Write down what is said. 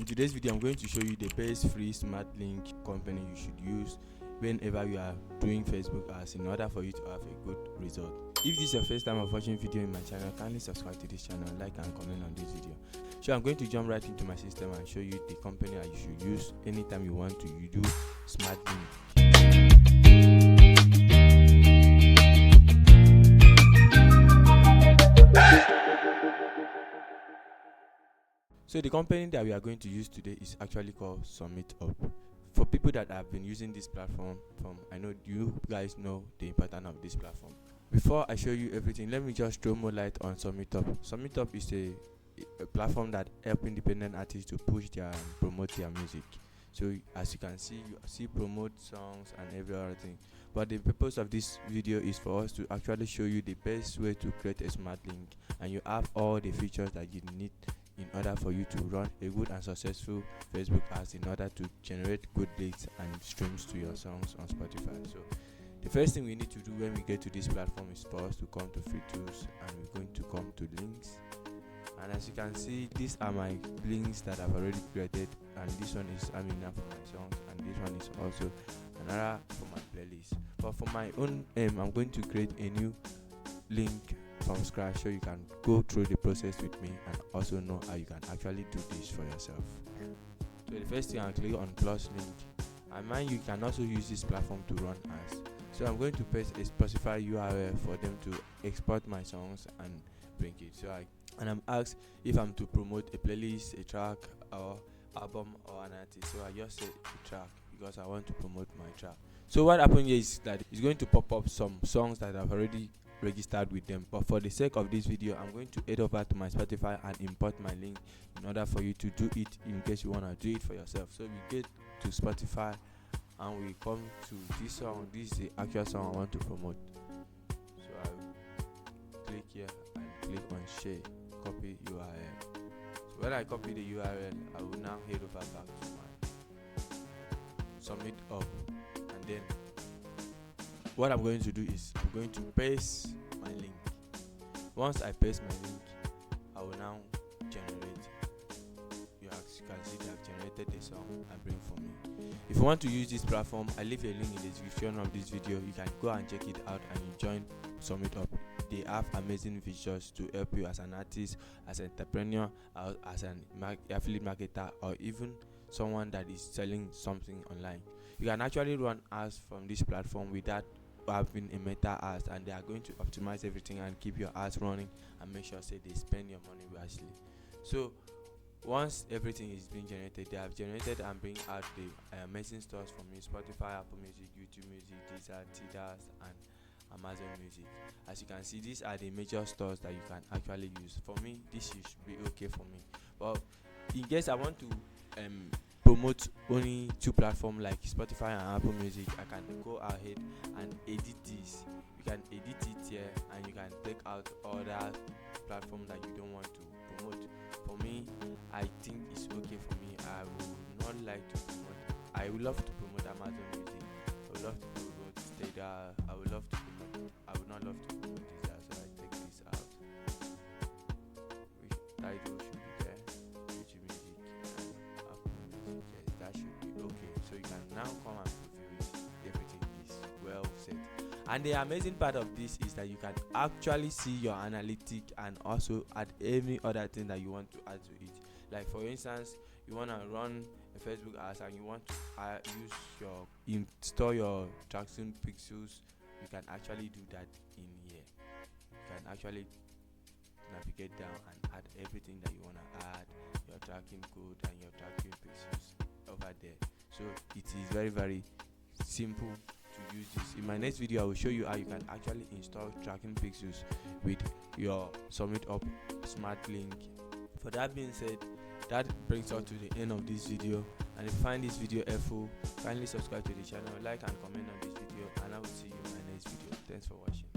In today's video, I'm going to show you the best free smart link company you should use whenever you are doing Facebook ads in order for you to have a good result. If this is your first time of watching video in my channel, kindly subscribe to this channel, like and comment on this video. So I'm going to jump right into my system and show you the company that you should use anytime you want to do smart link. So the company that we are going to use today is actually called SummitUp. For people that have been using this platform I know you guys know the importance of this platform. Before I show you everything, let me just throw more light on SummitUp. SummitUp is a platform that helps independent artists to push and promote their music. So as you can see, you see promote songs and every other thing. But the purpose of this video is for us to actually show you the best way to create a smart link, and you have all the features that you need in order for you to run a good and successful Facebook ads in order to generate good leads and streams to your songs on Spotify. So the first thing we need to do when we get to this platform is for us to come to free tools, and we're going to come to links. And as you can see, these are my links that I've already created, and this one is Amina for my songs, and this one is also another for my playlist. But for my own I'm going to create a new link from scratch so you can go through the process with me and also know how you can actually do this for yourself. So the first thing, I'll click on plus link, and mind you can also use this platform to run ads. So I'm going to paste a specified URL for them to export my songs and bring it. So I'm asked if I'm to promote a playlist, a track, or album, or an artist. So I just say a track because I want to promote my track. So what happened here is that it's going to pop up some songs that I've already registered with them, but for the sake of this video, I'm going to head over to my Spotify and import my link in order for you to do it in case you want to do it for yourself. So we get to Spotify and we come to this song. This is the actual song I want to promote. So I will click here and click on share, copy URL. So when I copy the URL, I will now head over back to my SummitUp, and then what I'm going to do is I'm going to paste my link. Once I paste my link, I will now generate. As you can see, they have generated the song and bring for me. If you want to use this platform, I leave a link in the description of this video. You can go and check it out and you join SummitUp. They have amazing features to help you as an artist, as an entrepreneur, or as an affiliate marketer, or even someone that is selling something online. You can actually run ads from this platform without having a meta ads, and they are going to optimize everything and keep your ads running and make sure say they spend your money wisely. So once everything is being generated, they have generated and bring out the amazing stores from you: Spotify, Apple Music, YouTube Music, Deezer, Tidal, and Amazon Music. As you can see, these are the major stores that you can actually use. For me, this should be okay for me, but in case I want to promote only two platforms like Spotify and Apple Music, I can go ahead and edit this. You can edit it here, and you can take out other platforms that you don't want to promote. For me, I think it's okay for me. I would not like to promote. I would love to promote Amazon Music. I would love to promote Tidal. I would love to promote. I would not love to promote this, so I take this out. Which title should be there? YouTube Music and Apple Music. Yes, that should be okay. So you can now come and preview it. Everything is well set. And the amazing part of this is that you can actually see your analytics and also add any other thing that you want to add to it. Like for instance, you want to run a Facebook ads and you want to install your tracking pixels. You can actually do that in here. You can actually navigate down and add everything that you want to add, your tracking code and your tracking pixels over there. So it is very, very simple to use this. In my next video, I will show you how you can actually install tracking pixels with your SummitUp smart link. For that being said, that brings us to the end of this video, and if you find this video helpful, kindly subscribe to the channel, like and comment on this video, and I will see you in my next video. Thanks for watching.